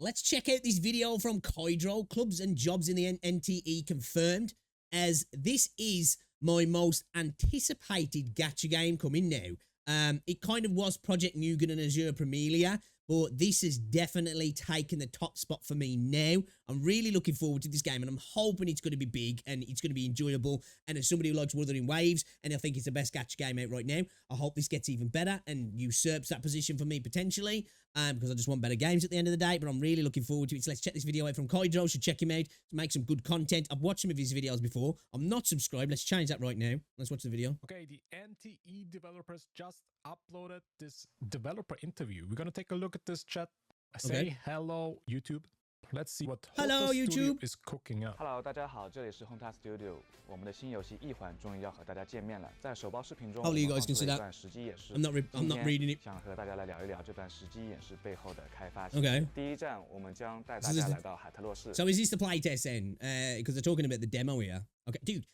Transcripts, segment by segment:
let's check out this video from Kydro. Clubs and jobs in the NTE confirmed, as this is my most anticipated gacha game coming now. It kind of was Project Mugan and Azure Premilia, but this has definitely taken the top spot for me now. I'm really looking forward to this game, and I'm hoping it's going to be big and it's going to be enjoyable. And as somebody who likes Wuthering Waves, and I think it's the best gacha game out right now, I hope this gets even better and usurps that position for me potentially, because I just want better games at the end of the day. But I'm really looking forward to it. So let's check this video out from Kydro. Should check him out to make some good content. I've watched some of his videos before. I'm not subscribed. Let's change that right now. Let's watch the video. Okay, the NTE developers just uploaded this developer interview. We're gonna take a look at this chat. Say hello, YouTube. Let's see what Hello, Hotta Studio YouTube is cooking up. Hello，大家好，这里是 Hotta Studio。我们的新游戏《异环》终于要和大家见面了。在首包视频中， Hopefully you 我们 guys can 放出 see 了 that. 一段实机演示。 I'm not reading it. 想和大家来聊一聊这段实机演示背后的开发。 Okay. 第一站，我们将带大家来到海特洛市。 So is this the playtest then? Because they're talking about the demo here. Okay, dude.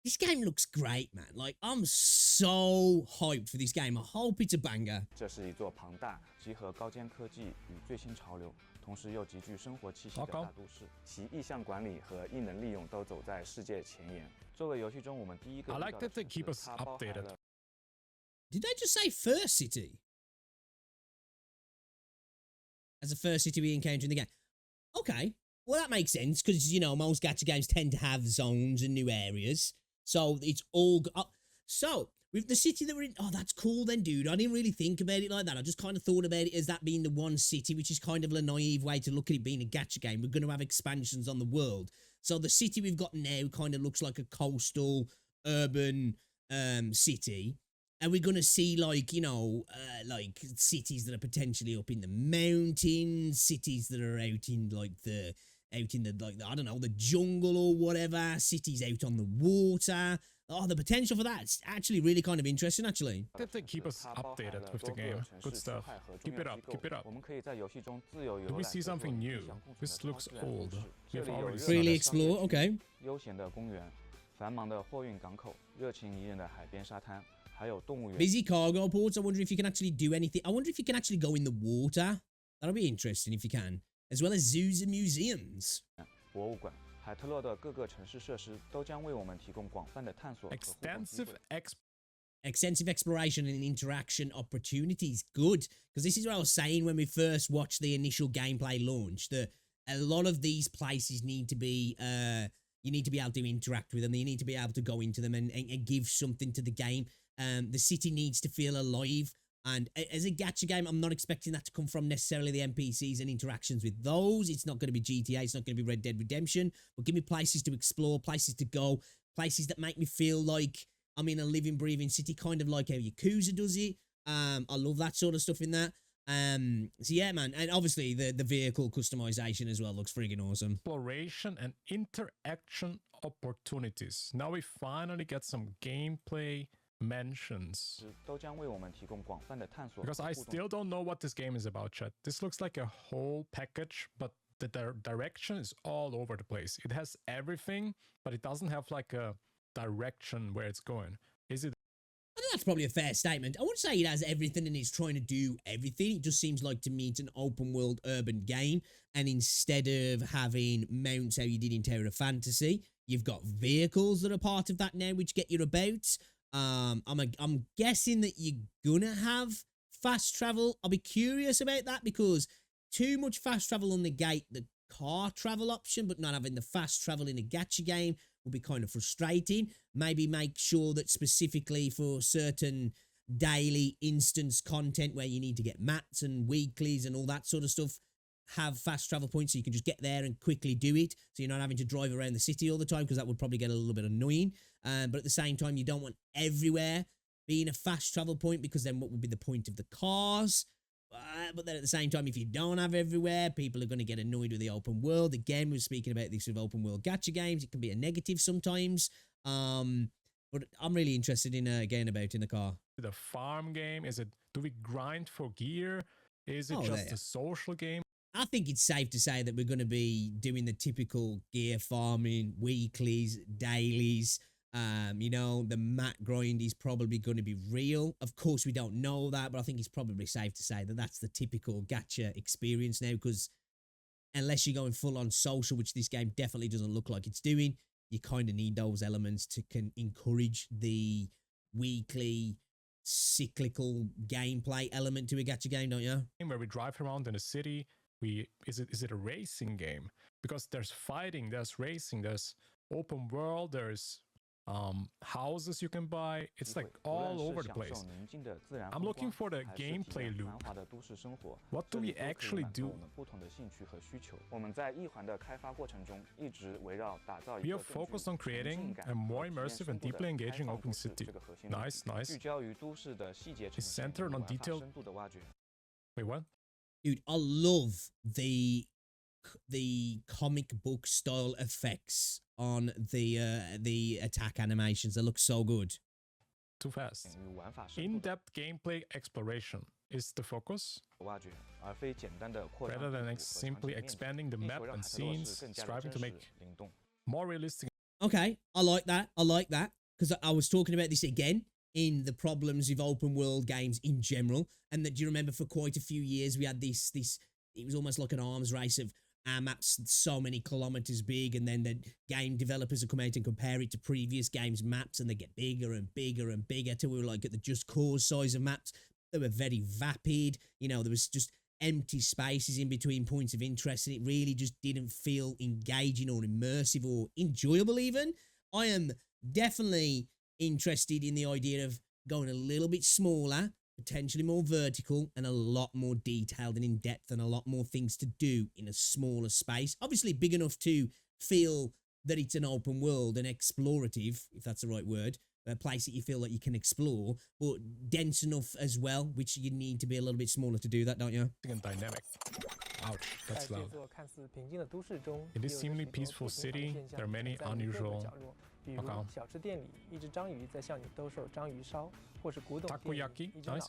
This game looks great, man. Like, I'm so hyped for this game. I hope it's a banger. 这是一座庞大、集合高尖科技与最新潮流，同时又极具生活气息的大都市，其意象管理和异能利用都走在世界前沿。作为游戏中我们第一个 I like that they keep us updated. Did they just say first city? As the first city we encounter in the game. Okay. Well, that makes sense, because, you know, most gacha games tend to have zones and new areas. So it's all... so, with the city that we're in... Oh, that's cool then, dude. I didn't really think about it like that. I just kind of thought about it as that being the one city, which is kind of a naive way to look at it being a gacha game. We're going to have expansions on the world. So the city we've got now kind of looks like a coastal, urban city. And we're going to see, like, you know, like, cities that are potentially up in the mountains, cities that are out in, like, like, I don't know, the jungle or whatever, cities out on the water. Oh, the potential for that's actually really kind of interesting, actually. That they keep us updated with the game. Good stuff. Keep it up, keep it up. Do we see something new? This looks old. We have already seen Freely it. explore, okay. 悠闲的公园，繁忙的货运港口，热情宜人的海边沙滩，还有动物园。 Busy cargo ports. I wonder if you can actually do anything. I wonder if you can actually go in the water. That'll be interesting if you can. As well as zoos and museums. 博物馆，海特洛的各个城市设施都将为我们提供广泛的探索和互动机会。 Extensive exploration and interaction opportunities. Good. Because this is what I was saying when we first watched the initial gameplay launch. That a lot of these places need to be... you need to be able to interact with them. You need to be able to go into them and give something to the game. The city needs to feel alive. And as a gacha game, I'm not expecting that to come from necessarily the NPCs and interactions with those. It's not going to be GTA. It's not going to be Red Dead Redemption. But give me places to explore, places to go, places that make me feel like I'm in a living, breathing city, kind of like how Yakuza does it. I love that sort of stuff in that. So yeah, man. And obviously the vehicle customization as well looks friggin' awesome. Exploration and interaction opportunities. Now we finally get some gameplay mentions. Because I still don't know what this game is about, chat. This looks like a whole package, but the direction is all over the place. It has everything, but it doesn't have like a direction where it's going. Is it? I think that's probably a fair statement. I wouldn't say it has everything and is trying to do everything. It just seems like to me it's an open world urban game. And instead of having mounts how you did in Tower of Fantasy, you've got vehicles that are part of that now, which get you about. I'm guessing that you're gonna have fast travel. I'll be curious about that, because too much fast travel will negate the car travel option, but not having the fast travel in a gacha game will be kind of frustrating. Maybe make sure that specifically for certain daily instance content where you need to get mats and weeklies and all that sort of stuff, have fast travel points so you can just get there and quickly do it, so you're not having to drive around the city all the time, because that would probably get a little bit annoying. But at the same time, you don't want everywhere being a fast travel point, because then what would be the point of the cars? But then at the same time, if you don't have everywhere, people are going to get annoyed with the open world. Again, we're speaking about this with open world gacha games. It can be a negative sometimes. But I'm really interested in getting about in the car. The farm game? Is it? Do we grind for gear? Is it just a social game? I think it's safe to say that we're going to be doing the typical gear farming, weeklies, dailies. You know, the mat grind is probably going to be real. Of course, we don't know that, but I think it's probably safe to say that that's the typical gacha experience now, because unless you're going full on social, which this game definitely doesn't look like it's doing, you kind of need those elements to encourage the weekly cyclical gameplay element to a gacha game, don't you? Where we drive around in a city. Is it a racing game? Because there's fighting, there's racing, there's open world, there's houses you can buy. It's like all over the place. I'm looking for the gameplay loop. What do we actually do? We are focused on creating a more immersive and deeply engaging open city. Nice, nice. It's centered on detailed. Wait, what? Dude, I love the comic book style effects on the attack animations. They look so good. Too fast. In-depth gameplay exploration is the focus. Rather than simply expanding the map and scenes, striving to make more realistic. Okay, I like that. I like that. Because I was talking about this again in the problems with open world games in general. And that, do you remember for quite a few years we had this it was almost like an arms race of our maps so many kilometers big, and then the game developers would come out and compare it to previous games' maps, and they get bigger and bigger and bigger till we were like at the Just Cause size of maps. They were very vapid, you know, there was just empty spaces in between points of interest, and it really just didn't feel engaging or immersive or enjoyable even. I am definitely interested in the idea of going a little bit smaller, potentially more vertical, and a lot more detailed and in-depth, and a lot more things to do in a smaller space. Obviously big enough to feel that it's an open world and explorative, if that's the right word, a place that you feel like you can explore, but dense enough as well, which you need to be a little bit smaller to do that, don't you? And dynamic. Ouch, that's loud. In this seemingly peaceful city, there are many unusual takoyaki, nice.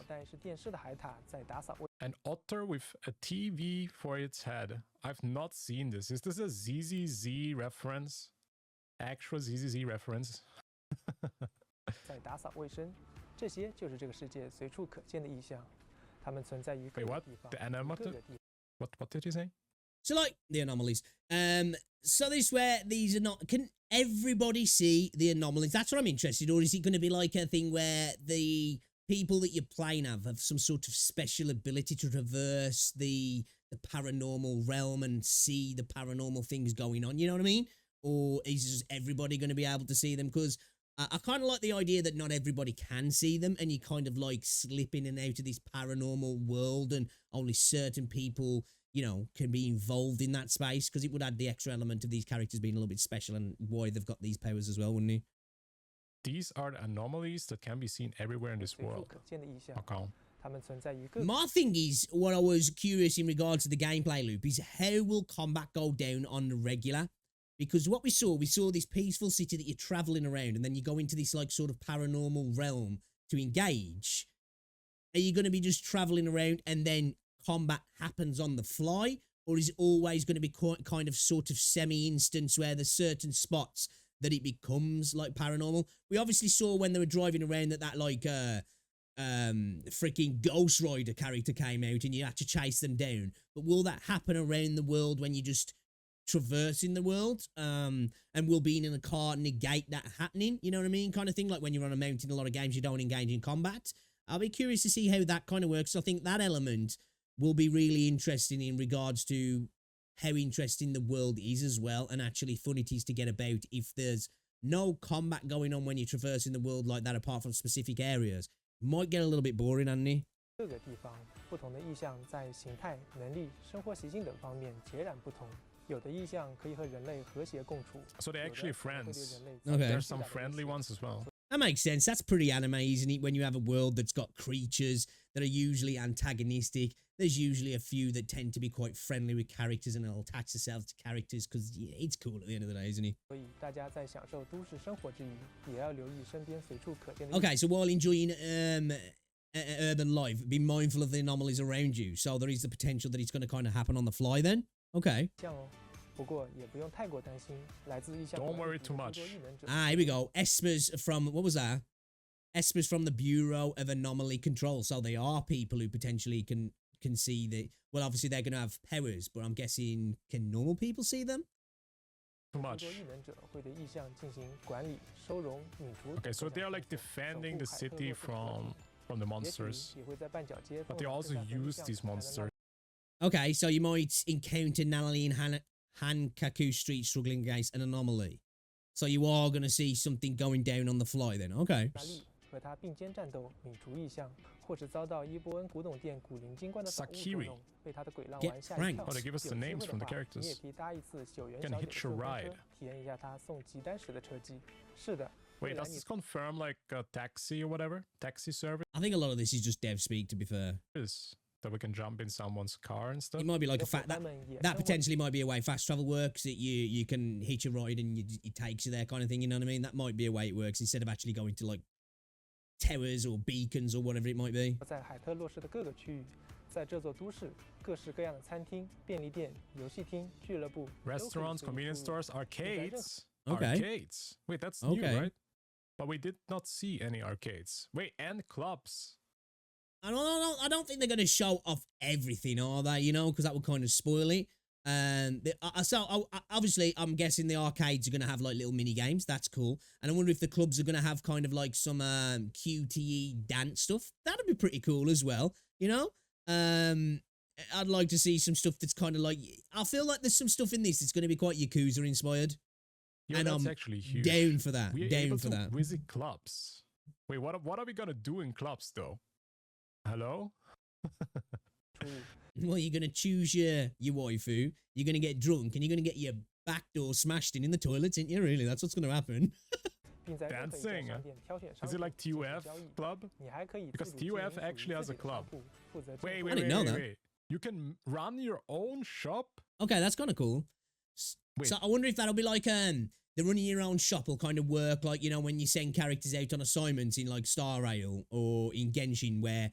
An otter with a TV for its head. I've not seen this. Is this a ZZZ reference? Actual ZZZ reference? Wait, what? The Anomalies? What did you say? So like the Anomalies. So this where these are not, can everybody see the Anomalies? That's what I'm interested in. Or is it going to be like a thing where the people that you're playing have some sort of special ability to traverse the paranormal realm and see the paranormal things going on? You know what I mean? Or is just everybody going to be able to see them? Because I kind of like the idea that not everybody can see them, and you kind of like slip in and out of this paranormal world, and only certain people, you know, can be involved in that space, because it would add the extra element of these characters being a little bit special and why they've got these powers as well, wouldn't it? These are the anomalies that can be seen everywhere in this world. Okay. My thing is, what I was curious in regards to the gameplay loop is how will combat go down on the regular? Because what we saw this peaceful city that you're traveling around, and then you go into this like sort of paranormal realm to engage. Are you going to be just traveling around and then combat happens on the fly? Or is it always going to be kind of sort of semi-instance where there's certain spots that it becomes like paranormal? We obviously saw when they were driving around that like freaking Ghost Rider character came out and you had to chase them down. But will that happen around the world when you just traversing the world, and will being in a car negate that happening, you know what I mean, kind of thing? Like when you're on a mountain, a lot of games you don't engage in combat. I'll be curious to see how that kind of works. I think that element will be really interesting in regards to how interesting the world is as well, and actually fun it is to get about. If there's no combat going on when you're traversing the world like that, apart from specific areas, might get a little bit boring, hasn't it? 各个地方不同的意象在形态、能力、生活习性等方面截然不同。有的意象可以和人类和谐共处。 So they're actually friends. Okay. There's some friendly ones as well. That makes sense. That's pretty anime, isn't it? When you have a world that's got creatures that are usually antagonistic, there's usually a few that tend to be quite friendly with characters and they'll attach themselves to characters because it's cool at the end of the day, isn't it? 所以大家在享受都市生活之余，也要留意身边随处可见的。 Okay, so while enjoying urban life, be mindful of the anomalies around you. So there is the potential that it's going to kind of happen on the fly then? Okay. 像哦，不过也不用太过担心，来自意象。Don't worry too much. Ah, here we go. Espers from, what was that? Espers from the Bureau of Anomaly Control. So they are people who potentially can can see the. Well, obviously they're gonna have powers, but I'm guessing can normal people see them? Too 许 much. 多异能者会对意象进行管理、收容、泯除。 Okay, so they are like 各项 defending the 守护海特 city 洛斯的河谷 from the 也许 monsters, 也会在绊脚街 but they also use these monsters. Okay, so you might encounter Natalie and Hankaku Street struggling against an anomaly. So you are going to see something going down on the fly then. Okay. 大力和他并肩战斗，泯除异象，或是遭到伊波恩古董店古灵精怪的宝物捉弄，被他的鬼浪丸吓一 Get 跳。 Oh, they give us 有 the 机 names 会 from 的 the 话，你 characters. 也可以搭一次九元 Can 小姐 hitch 的 a 顺风 ride. 车，体验一下他送集单时的车技。是的， Wait, 未来 does 你 this confirm like a taxi or whatever? Taxi service I think a lot of this is just dev speak, to be fair. that we can jump in someone's car and stuff. It might be like a 的伙 fact 伴 that 们也 that 生活 potentially might be a way fast travel works, that you can hitch a ride and it takes you there kind of thing, you know what I mean? That might be a way it works instead of actually going to like towers or beacons or whatever it might be. 在海特洛市的各个区域，在这座都市，各式各样的餐厅、便利店、游戏厅、俱乐部、 Restaurants, convenience stores, arcades. Okay. Arcades. Wait, that's new, Okay. right? But we did not see any arcades. Wait, and clubs. I don't think they're going to show off everything, are they? You know, because that would kind of spoil it. Obviously, I'm guessing the arcades are going to have like little mini games. That's cool. And I wonder if the clubs are going to have kind of like some QTE dance stuff. That'd be pretty cool as well. You know, I'd like to see some stuff that's kind of like. I feel like there's some stuff in this that's going to be quite Yakuza inspired. Yeah, And that's I'm actually huge. Down for that. We're Down able for to that. visit clubs. Wait, what are we gonna do in clubs though? Hello? Well, you're gonna choose your waifu. You're gonna get drunk, and you're gonna get your back door smashed in the toilets, ain't you? Really, that's what's gonna happen. 并在任何一家 Dancing. 商店挑选商 Is it 品 like 进行 TUF 交易。 club? 你还可以 Because 自主经营 TUF 属于 actually has 自 a 己的商 club. 铺，负责 Wait, 进 wait, 货 I didn't wait, know wait, that. wait. You can run your own shop? Okay, that's kind of cool. Wait. So I wonder if that'll be like the running your own shop will kind of work like, you know, when you send characters out on assignments in like Star Rail or in Genshin where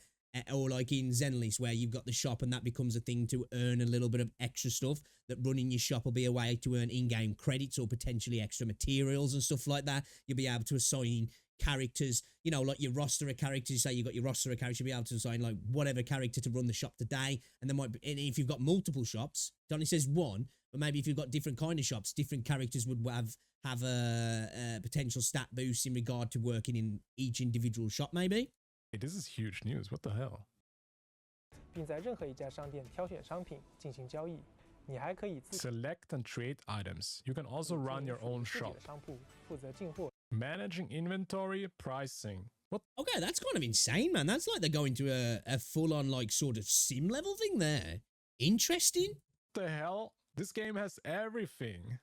or like in Zenless where you've got the shop and that becomes a thing to earn a little bit of extra stuff, that running your shop will be a way to earn in-game credits or potentially extra materials and stuff like that. You'll be able to assign characters, you know, like your roster of characters. Say you've got your roster of characters, you'll be able to assign like whatever character to run the shop today. And there might be, and if you've got multiple shops, it only says one, but maybe if you've got different kind of shops, different characters would have a potential stat boost in regard to working in each individual shop, maybe. Hey, this is huge news. What the hell? 并在任何一家商店挑选商品进行交易。你还可以自己 Select and trade items. You can also 经 run 营 your 属于 own 自己 shop. 的商铺，负责进货。 Managing inventory, pricing. What Okay, that's kind of insane, man. That's like they're going to a full-on like sort of sim level thing there. Interesting. the hell? This game has everything.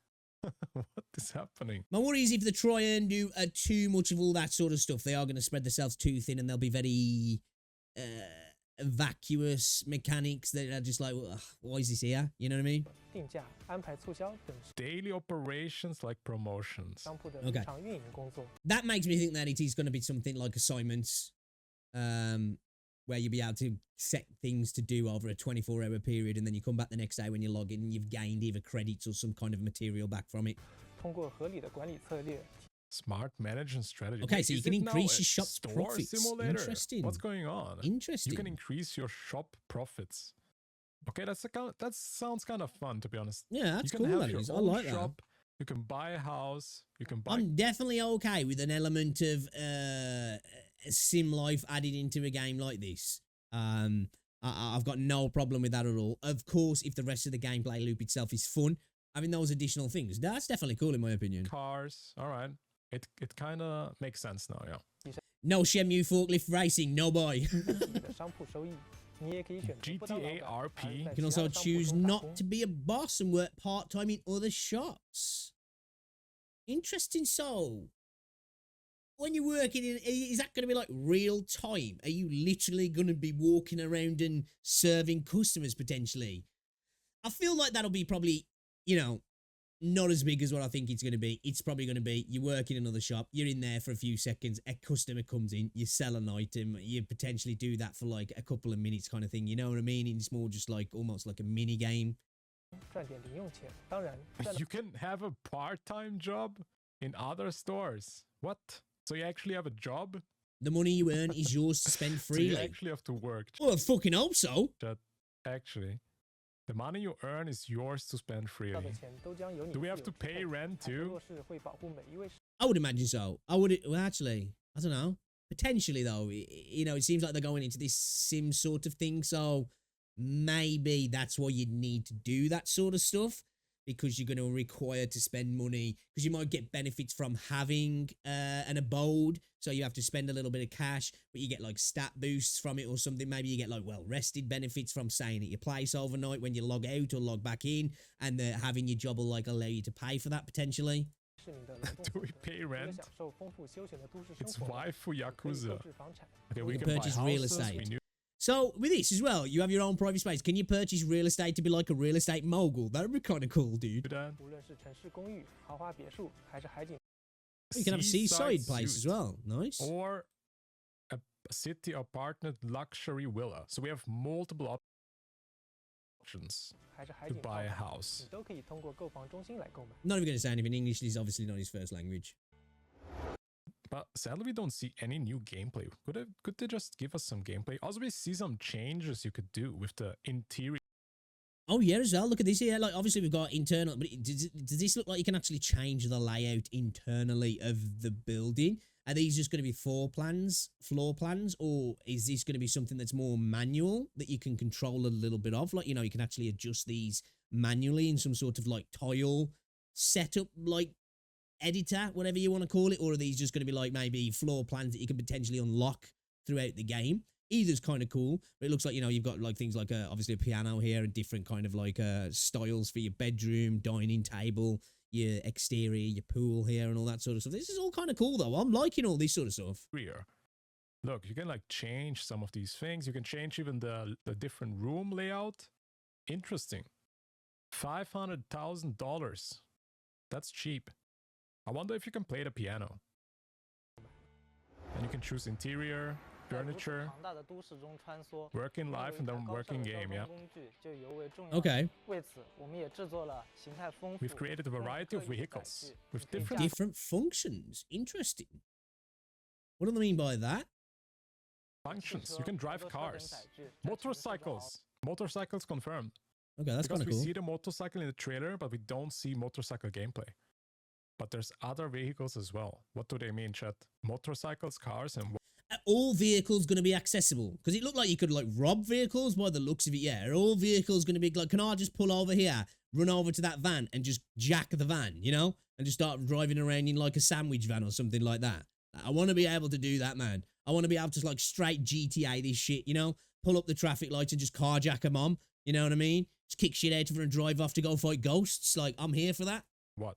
What is happening? My worry is if they try and do too much of all that sort of stuff, they are going to spread themselves too thin and they'll be very vacuous mechanics that are just like, well, why is this here? You know what I mean? 定价、安排促销等 Daily operations like promotions. 商铺的 Okay. 日常运营工作。 That makes me think that it is going to be something like assignments, where you'll be able to set things to do over a 24-hour period, and then you come back the next day when you log in and you've gained either credits or some kind of material back from it. 通过合理的管理策略， Smart management strategy. Okay, Wait, so you is can it now increase a your shop's store profits. simulator? Interesting. What's going on? Interesting. You can increase your shop profits. Okay, that sounds kind of fun, to be honest. Yeah, that's you can cool. have That your is. I own like that. shop. You can buy a house. You can buy. I'm definitely okay with an element of sim life added into a game like this. I've got no problem with that at all. Of course, if the rest of the gameplay loop itself is fun, having those additional things, that's definitely cool in my opinion. Cars. All right. It kind of makes sense now, yeah. No Shenmue forklift racing, no boy. 自己的商铺收益。你也可以选择不当老 GTA 板，而 RP 在 You 其 can 他 also 的商铺 choose 中打 not 工 to be a boss and work part-time in other shops. Interesting. So, when you're working in, is that going to be like real time? Are you literally going to be walking around and serving customers potentially? I feel like that'll be probably, you know, not as big as what I think it's going to be. It's probably going to be you work in another shop, you're in there for a few seconds, a customer comes in, you sell an item, you potentially do that for like a couple of minutes kind of thing. You know what I mean? It's more just like almost like a mini game. 赚点零用钱。当然，赚 You can have a part-time job in other stores. What? So you actually have a job? The money you earn is yours to spend So you freely. actually have to work. Well, I fucking hope so. Chat. actually. The money you earn is yours to spend 到 freely. 的钱都将由你 Do 自 we 有 have to 支配 pay rent 海德 too? 洛市会保护每一位 I would imagine so. I would, well, actually, I don't know. Potentially, though, you know, it seems like they're going into this sim sort of thing. So maybe that's why you'd need to do that sort of stuff, because you're going to require to spend money, because you might get benefits from having an abode. So you have to spend a little bit of cash, but you get like stat boosts from it or something. Maybe you get like well rested benefits from staying at your place overnight when you log out or log back in, and having your job will like allow you to pay for that potentially. 市民的劳动 Do we 所得 pay 除了 rent? 享受丰富休闲的都市 It's 生活外， waifu 也可以购 yakuza. 置房产。 Okay, You we can can buy purchase real houses. estate. We knew So with this as well, you have your own private space. Can you purchase real estate to be like a real estate mogul? That would be kind of cool, dude. that. 无论是城市公寓、豪华别墅，还是海景 You can have a seaside place as suite. well. Nice. Or a city apartment luxury villa. So we have multiple options 还是海 to 景套 buy a 房， house. 你都可以通过购房中心来购买。 Not even going to say anything. English is obviously not his first language. But sadly, we don't see any new gameplay. Could they just give us some gameplay? Also, we see some changes you could do with the interior. Oh yeah, as well. Look at this here. Like obviously we've got internal, but does this look like you can actually change the layout internally of the building? Are these just going to be floor plans, or is this going to be something that's more manual that you can control a little bit of? Like, you know, you can actually adjust these manually in some sort of like tile setup, like editor, whatever you want to call it, or are these just going to be like maybe floor plans that you can potentially unlock throughout the game? Either's kind of cool, but it looks like, you know, you've got like things like obviously a piano here and different kind of like styles for your bedroom, dining table, your exterior, your pool here and all that sort of stuff. This is all kind of cool though. I'm liking all this sort of stuff. Look, you can like change some of these things. You can change even the different room layout. Interesting. $500,000. That's cheap. I wonder if you can play the piano. And you can choose interior, 在如此 furniture, 庞大的都市中穿梭， working 拥有 life, 一 and 台 then 高效 working 的交 game, 通 yeah. 工具就尤为重要。 Okay. 为此，我们也制作了形态丰富、 We've created a 用 variety of 特异载 vehicles 具 with 可以 different 驾驶 Different functions. Interesting. What do they mean by that? functions. 汽 You 车 can 摩 drive 托车等 cars. 载具在城市中翱 Motorcycles. Motorcycles confirmed. Okay, that's kind Because of we cool. see the motorcycle in the trailer, but we don't see motorcycle gameplay. But there's other vehicles as well. What do they mean, chat? Motorcycles, cars, and Are all vehicles going to be accessible? Because it looked like you could like rob vehicles by the looks of it. Yeah, are all vehicles going to be like, can I just pull over here, run over to that van and just jack the van, you know? And just start driving around in like a sandwich van or something like that. I want to be able to do that, man. I want to be able to like straight GTA this shit, you know? Pull up the traffic lights and just carjack a mom. You know what I mean? Just kick shit out of her and drive off to go fight ghosts. Like, I'm here for that. what?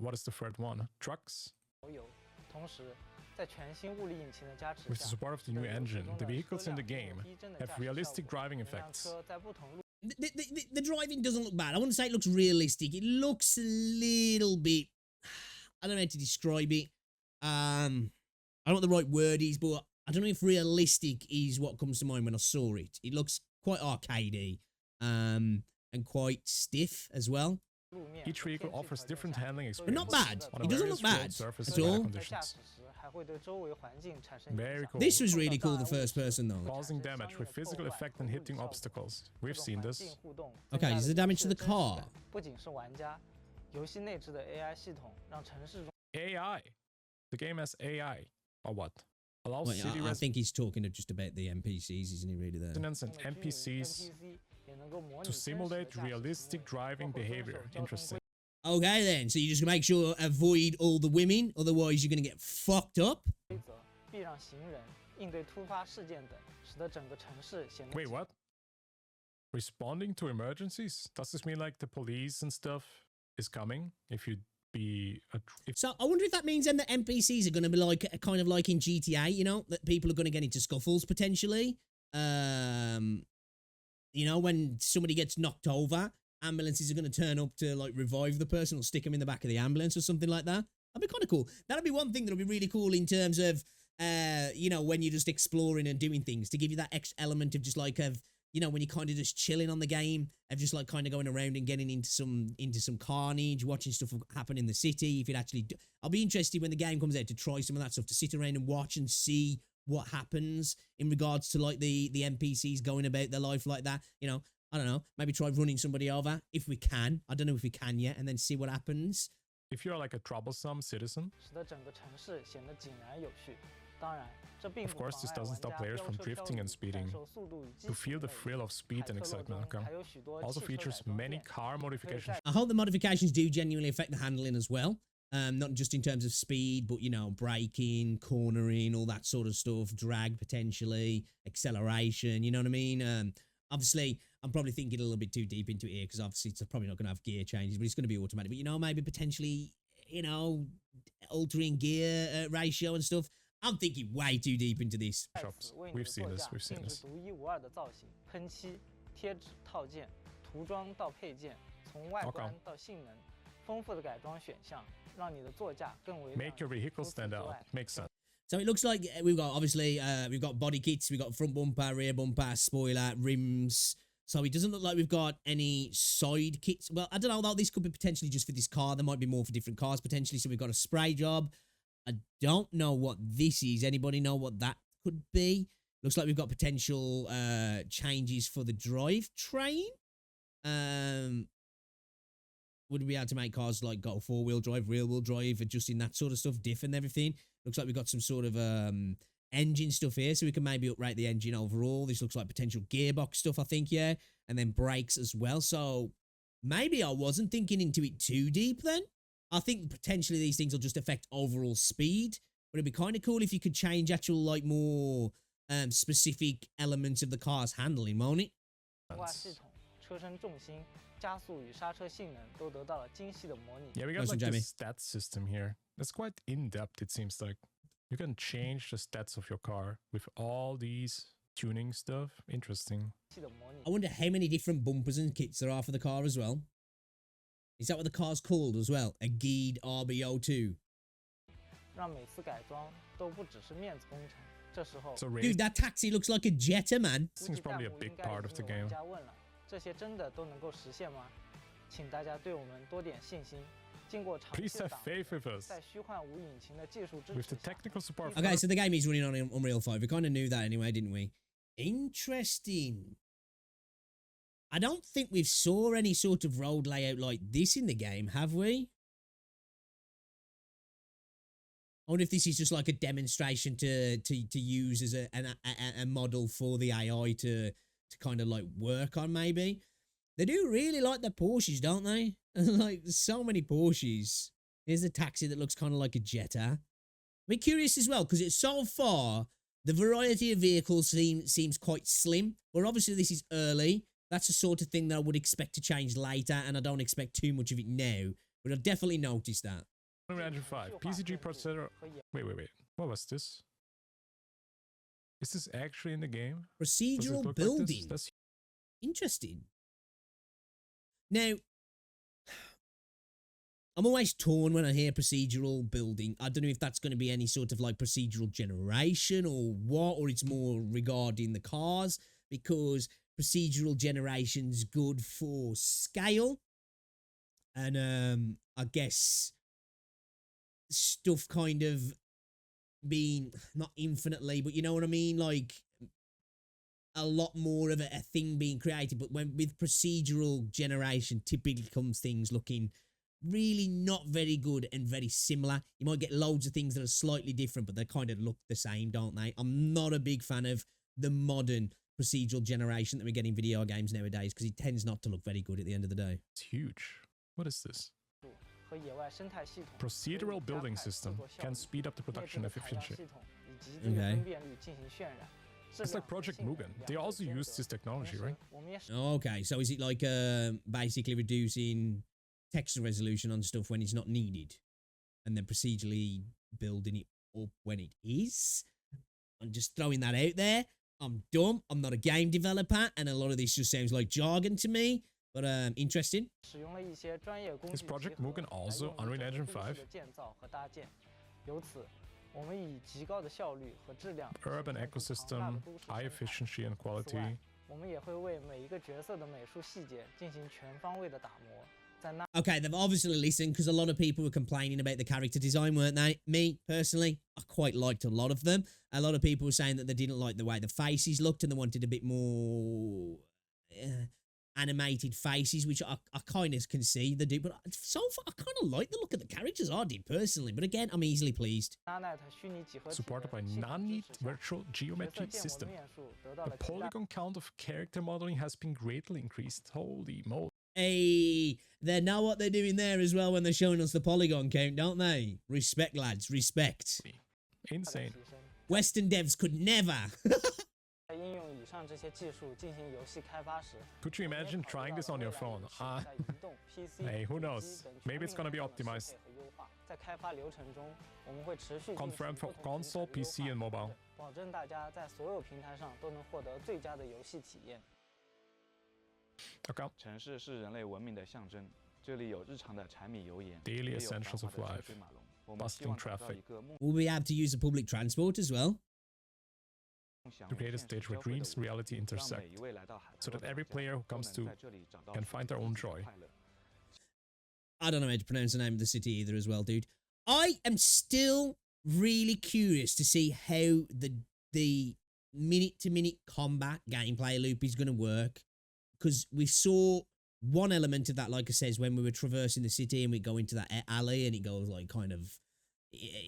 What is the third one? Trucks? 都有。同时，在全新物理引擎的加持 With the 下， support of the 这 new 个游戏 engine, 中 the 的 vehicles 车 in the 辆拥 game 有逼真的 have 驾驶 realistic 效果 driving 能让 effects. 车在不同路 The driving doesn't look bad. I wouldn't say it looks realistic. It looks a little bit. I don't know how to describe it. I don't know what the right word is, but I don't know if realistic is what comes to mind when I saw it. It looks quite arcadey, and quite stiff as well. 路面 Each 和 vehicle 天气 offers 条件 different 下 handling 都有 But not 不同 bad. 的 on It a doesn't various look road bad surfaces at and weather all. 在驾 conditions. 驶时还会对周围环境产生 Very 影响 cool. This was 碰到 really cool, the 障碍物 first 时 person though. 会 Causing 产生 damage 相应 with 的破 physical 坏 effect 和 and 物理 hitting 效果 obstacles. 这 We've 种 seen 环 this. 境互动 Okay, 增加 is 了 there 游 damage 戏 to 的 the 真实 car? 感不仅是玩家，游戏内置的 AI 系统让城市中 AI. The game has AI. Or what? Allows Wait, city I think he's talking just about the NPCs, isn't he? Really there. residents and 中的居民 NPCs NPC 也能够模拟 to 真实的 simulate 驾驶行 realistic 为， driving 包括遵守 behavior. 交通 Interesting. 规 Okay then, so you just make sure avoid all the women, otherwise you're gonna get fucked up. 则，避让行人，应对突发事件等，使得整个城市显得 Wait, what? Responding to emergencies? Does this mean like the police and stuff is coming? If you be a if So I wonder if that means then that NPCs are gonna be like kind of like in GTA, you know, that people are gonna get into scuffles potentially. You know, when somebody gets knocked over, ambulances are gonna turn up to like revive the person or stick them in the back of the ambulance or something like that. That'd be kind of cool. That'd be one thing that'll be really cool in terms of, you know, when you're just exploring and doing things, to give you that extra element of just like of, you know, when you're kind of just chilling on the game, of just like kind of going around and getting into some carnage, watching stuff happen in the city. If it actually, I'll be interested when the game comes out to try some of that stuff, to sit around and watch and see what happens in regards to like the NPCs going about their life like that. You know, I don't know, maybe try running somebody over if we can. I don't know if we can yet, and then see what happens. If you're like a troublesome citizen, of course this doesn't stop players from drifting and speeding. To feel the thrill of speed and excitement, also features many car modifications. I hope the modifications do genuinely affect the handling as well. Not just in terms of speed, but, you know, braking, cornering, all that sort of stuff, drag potentially, acceleration, you know what I mean? Obviously, I'm probably thinking a little bit too deep into it here because obviously it's probably not going to have gear changes, but it's going to be automatic. But, you know, maybe potentially, you know, altering gear ratio and stuff. I'm thinking way too deep into this. Shops. We've seen this, we've seen this. Make your vehicle stand out. Makes sense. So it looks like we've got, obviously, we've got body kits, we've got front bumper, rear bumper, spoiler, rims. So it doesn't look like we've got any side kits. Well, I don't know, though. This could be potentially just for this car. There might be more for different cars, potentially. So we've got a spray job. I don't know what this is. Anybody know what that could be? Looks like we've got potential changes for the drivetrain. Would we be able to make cars like go four-wheel drive, rear-wheel drive, adjusting that sort of stuff, diff and everything? Looks like we've got some sort of engine stuff here, so we can maybe uprate the engine overall. This looks like potential gearbox stuff, I think, yeah. And then brakes as well. So maybe I wasn't thinking into it too deep then. I think potentially these things will just affect overall speed. But it'd be kind of cool if you could change actual, like, more specific elements of the car's handling, won't it? Yeah, we got like this stats system here. That's quite in-depth, it seems like. You can change the stats of your car with all these tuning stuff. Interesting. I wonder how many different bumpers and kits there are for the car as well. Is that what the car's called as well? A Geed RB02. So dude, that taxi looks like a Jetta, man. This is probably a big part of the game. Please have faith with us. With the technical support. Okay, so the game is running on Unreal 5. We kind of knew that anyway, didn't we? Interesting. I don't think we've saw any sort of road layout like this in the game, have we? I wonder if this is just like a demonstration to use as a model for the AI to kind of like work on, maybe. They do really like the Porsches, don't they? Like, there's so many Porsches. Here's a taxi that looks kind of like a Jetta. I'm curious as well, because it's so far, the variety of vehicles seems quite slim. But obviously this is early. That's the sort of thing that I would expect to change later, and I don't expect too much of it now. But I've definitely noticed that. Unreal Engine 5, PCG processor. Wait. What was this? Is this actually in the game? Procedural building. Like this? Interesting. Now, I'm always torn when I hear procedural building. I don't know if that's going to be any sort of like procedural generation or what, or it's more regarding the cars, because procedural generation's good for scale. And I guess stuff kind of being, not infinitely, but you know what I mean? Like, a lot more of a thing being created. But when with procedural generation, typically comes things looking really not very good and very similar. You might get loads of things that are slightly different, but they kind of look the same, don't they? I'm not a big fan of the modern procedural generation that we get in video games nowadays, because it tends not to look very good at the end of the day. It's huge. What is this? Procedural building system can speed up the production efficiency. Okay. It's like Project Mugan. They also use this technology, right? Okay, so is it like basically reducing texture resolution on stuff when it's not needed, and then procedurally building it up when it is? I'm just throwing that out there. I'm dumb. I'm not a game developer, and a lot of this just sounds like jargon to me. But interesting. Is Project Mugan also Unreal Engine 5? Urban ecosystem, high efficiency and quality. Okay, they've obviously listened because a lot of people were complaining about the character design, weren't they? Me, personally, I quite liked a lot of them. A lot of people were saying that they didn't like the way the faces looked and they wanted a bit more animated faces, which I kind of can see they do. But so far, I kind of like the look of the characters, I did personally. But again, I'm easily pleased. Supported by non-neat virtual geometry system. The polygon count of character modeling has been greatly increased. Holy moly. Hey, they know what they're doing there as well when they're showing us the polygon count, don't they? Respect, lads, respect. Insane. Western devs could never. Could you imagine trying this on your phone? Hey, who knows? Maybe it's gonna be optimized. Confirmed for console, PC, and mobile. Okay. 城市是人类文明的象征，这里有日常的柴米油盐， Daily 也有 essentials 繁 of 华的车 life. 水马龙。我们希望打造一个梦 We'll be able to use the public transport as well. To create a stage where dreams and reality intersect, so that every player who comes to can find their own joy. I don't know how to pronounce the name of the city either as well, dude. I am still really curious to see how the minute-to-minute combat gameplay loop is going to work. Because we saw one element of that, like I says, when we were traversing the city and we go into that alley and it goes like kind of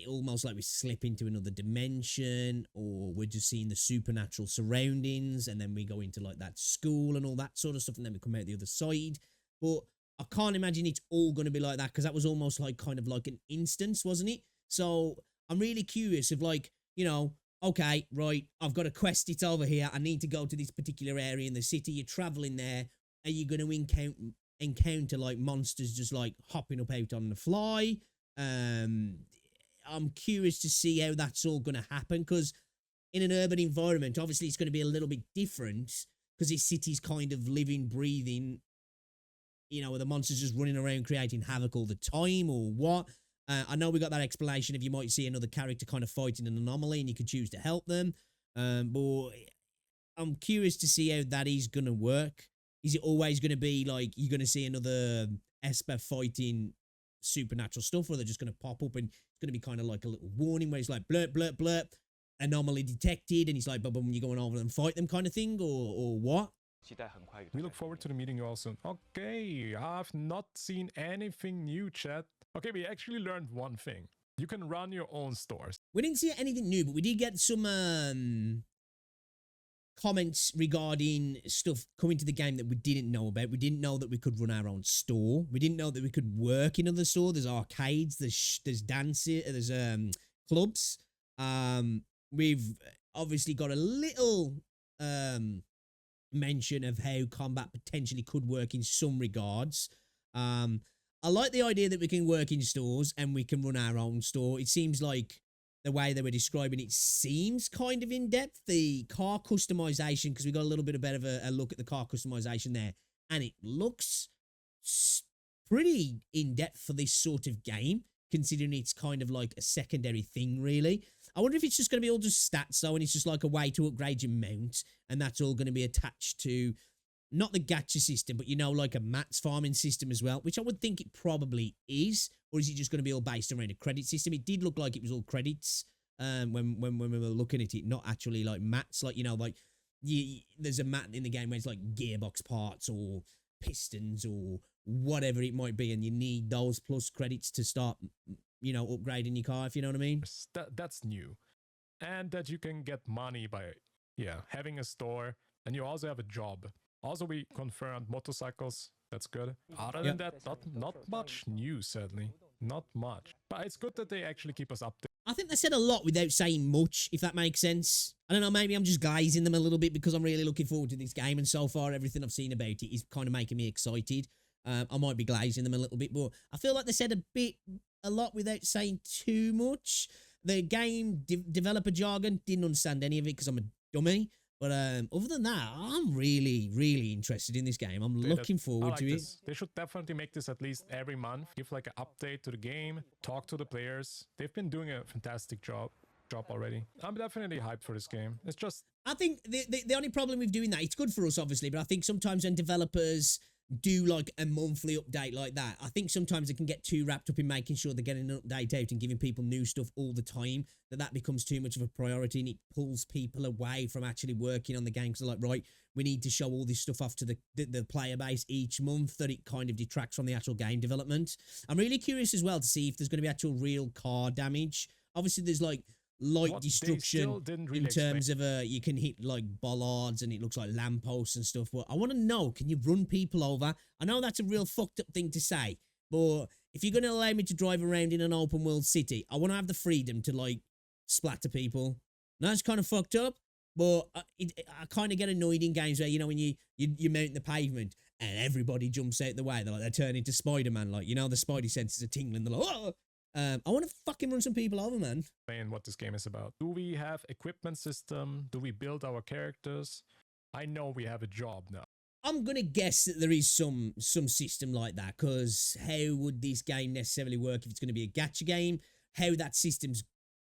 almost like we slip into another dimension, or we're just seeing the supernatural surroundings, and then we go into like that school and all that sort of stuff, and then we come out the other side. But I can't imagine it's all going to be like that, because that was almost like kind of like an instance, wasn't it? So I'm really curious of, like, you know, okay, right, I've got a quest, it's over here, I need to go to this particular area in the city, you're traveling there, are you going to encounter like monsters just like hopping up out on the fly? I'm curious to see how that's all going to happen, because in an urban environment, obviously it's going to be a little bit different, because this city's kind of living, breathing, you know, the monsters just running around creating havoc all the time, or what? I know we got that explanation of you might see another character kind of fighting an anomaly and you could choose to help them. But I'm curious to see how that is going to work. Is it always going to be like you're going to see another Esper fighting supernatural stuff, or they're just going to pop up and it's going to be kind of like a little warning where it's like blurp, blurp, blurp, anomaly detected, and it's like, but when you're going over and fight them kind of thing, or what? We look forward to the meeting you all soon. Okay, I've not seen anything new, chat. Okay, we actually learned one thing. You can run your own stores. We didn't see anything new, but we did get some comments regarding stuff coming to the game that we didn't know about. We didn't know that we could run our own store. We didn't know that we could work in other store. There's arcades, there's dances, there's clubs. We've obviously got a little mention of how combat potentially could work in some regards. I like the idea that we can work in stores and we can run our own store. It seems like the way they were describing it seems kind of in-depth. The car customization, because we got a little bit of better of a look at the car customization there, and it looks pretty in-depth for this sort of game, considering it's kind of like a secondary thing, really. I wonder if it's just going to be all just stats, though, and it's just like a way to upgrade your mount, and that's all going to be attached to not the gacha system, but, you know, like a mats farming system as well, which I would think it probably is. Or is it just going to be all based around a credit system? It did look like it was all credits when we were looking at it, not actually like mats. Like, you know, like there's a mat in the game where it's like gearbox parts or pistons or whatever it might be, and you need those plus credits to start, you know, upgrading your car, if you know what I mean. That's new. And that you can get money by, having a store, and you also have a job. Also, we confirmed motorcycles. That's good. Other than that, not much news, sadly. Not much. But it's good that they actually keep us updated. I think they said a lot without saying much, if that makes sense. I don't know, maybe I'm just glazing them a little bit because I'm really looking forward to this game, and so far everything I've seen about it is kind of making me excited. I might be glazing them a little bit, but I feel like they said a lot without saying too much. The game developer jargon, didn't understand any of it because I'm a dummy. But other than that, I'm really, really interested in this game. I'm looking forward to it. They should definitely make this at least every month. Give like an update to the game. Talk to the players. They've been doing a fantastic job already. I'm definitely hyped for this game. It's just... I think the only problem with doing that, it's good for us, obviously, but I think sometimes when developers do like a monthly update like that. I think sometimes they can get too wrapped up in making sure they're getting an update out and giving people new stuff all the time, that becomes too much of a priority and it pulls people away from actually working on the game. So like, right, we need to show all this stuff off to the player base each month, that it kind of detracts from the actual game development. I'm really curious as well to see if there's going to be actual real car damage. Obviously, there's like light destruction in terms of you can hit like bollards and it looks like lampposts and stuff. But I want to know, can you run people over? I know that's a real fucked up thing to say, but if you're going to allow me to drive around in an open world city, I want to have the freedom to like splatter people. Now, that's kind of fucked up, but I kind of get annoyed in games where, you know, when you mount the pavement and everybody jumps out the way, they turn into Spider-Man, like, you know, the Spidey senses are tingling, they're like, oh! I want to fucking run some people over, man. What this game is about. Do we have equipment system? Do we build our characters? I know we have a job now. I'm going to guess that there is some system like that, because how would this game necessarily work if it's going to be a gacha game? How that system's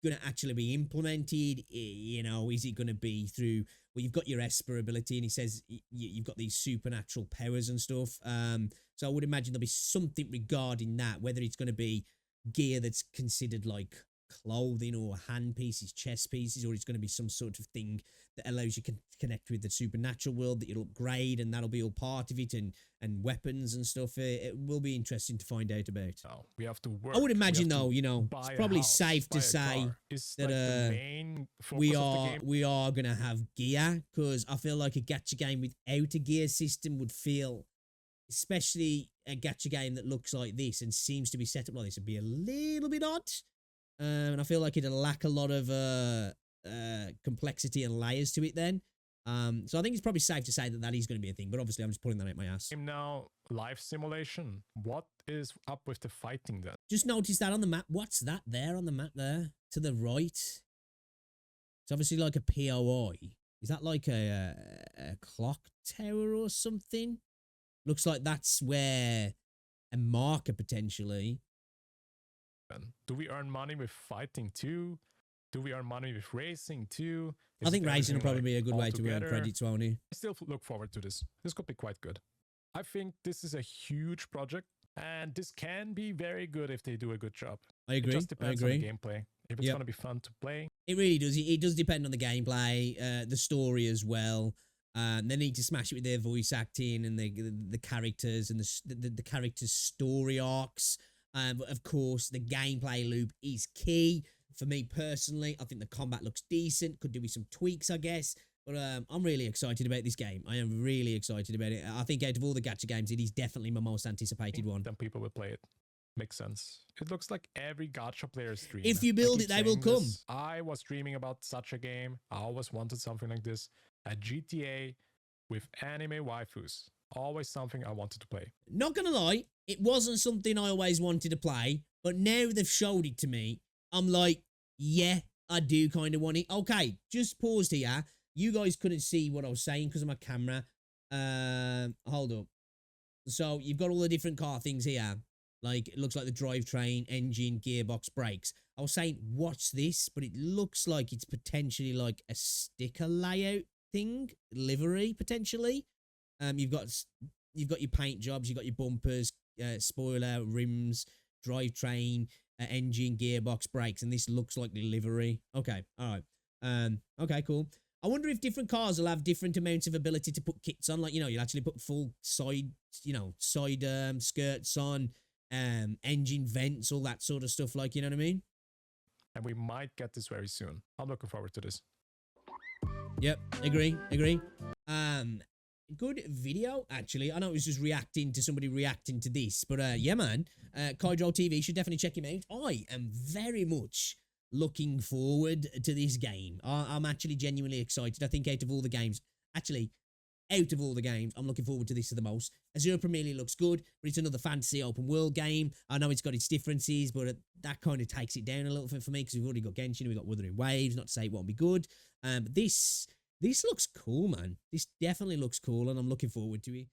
going to actually be implemented? You know, is it going to be through, well, you've got your Esper ability and he says you've got these supernatural powers and stuff. So I would imagine there'll be something regarding that, whether it's going to be gear that's considered like clothing or hand pieces, chest pieces, or it's going to be some sort of thing that allows you to connect with the supernatural world that you'll upgrade, and that'll be all part of it, and weapons and stuff. It will be interesting to find out about. Oh, we have to work. I would imagine though, you know, it's probably safe to say that we are going to have gear, because I feel like a gacha game without a gear system would feel, especially a gacha game that looks like this and seems to be set up like this, would be a little bit odd. And I feel like it'd lack a lot of complexity and layers to it then. So I think it's probably safe to say that is going to be a thing, but obviously I'm just pulling that out my ass. Now, life simulation. What is up with the fighting then? Just notice that on the map. What's that there on the map there? To the right? It's obviously like a POI. Is that like a clock tower or something? Looks like that's where a marker potentially. Do we earn money with fighting too? Do we earn money with racing too? I think racing will probably be a good way to earn credits, won't it? I still look forward to this. This could be quite good. I think this is a huge project, and this can be very good if they do a good job. I agree. It just depends on the gameplay. If it's going to be fun to play. It really does. It does depend on the gameplay, the story as well. They need to smash it with their voice acting and the characters and the characters' story arcs. But of course, the gameplay loop is key. For me personally, I think the combat looks decent. Could do with some tweaks, I guess. But I'm really excited about this game. I am really excited about it. I think out of all the gacha games, it is definitely my most anticipated one. Then people will play it. Makes sense. It looks like every gacha player's dream. If you build it, they will come. I was dreaming about such a game. I always wanted something like this. A GTA with anime waifus. Always something I wanted to play. Not gonna lie, it wasn't something I always wanted to play, but now they've showed it to me, I'm like, yeah, I do kind of want it. Okay, just paused here. You guys couldn't see what I was saying because of my camera. Hold up. So you've got all the different car things here. Like, it looks like the drivetrain, engine, gearbox, brakes. I was saying, watch this, but it looks like it's potentially like a sticker layout thing, livery, potentially. You've got your paint jobs, you've got your bumpers, spoiler, rims, drivetrain, engine, gearbox, brakes, and this looks like the livery. Okay, all right. Okay, cool. I wonder if different cars will have different amounts of ability to put kits on. Like, you know, you'll actually put full side skirts on, engine vents, all that sort of stuff. Like, you know what I mean? And we might get this very soon. I'm looking forward to this. Yep, agree. Good video, actually. I know it was just reacting to somebody reacting to this, but yeah, man. Kaidro TV, should definitely check him out. I am very much looking forward to this game. I'm actually genuinely excited. I think out of all the games, I'm looking forward to this the most. Azure Premier League looks good, but it's another fantasy open world game. I know it's got its differences, but that kind of takes it down a little bit for me because we've already got Genshin, we've got Wuthering Waves, not to say it won't be good. But this looks cool, man. This definitely looks cool, and I'm looking forward to it.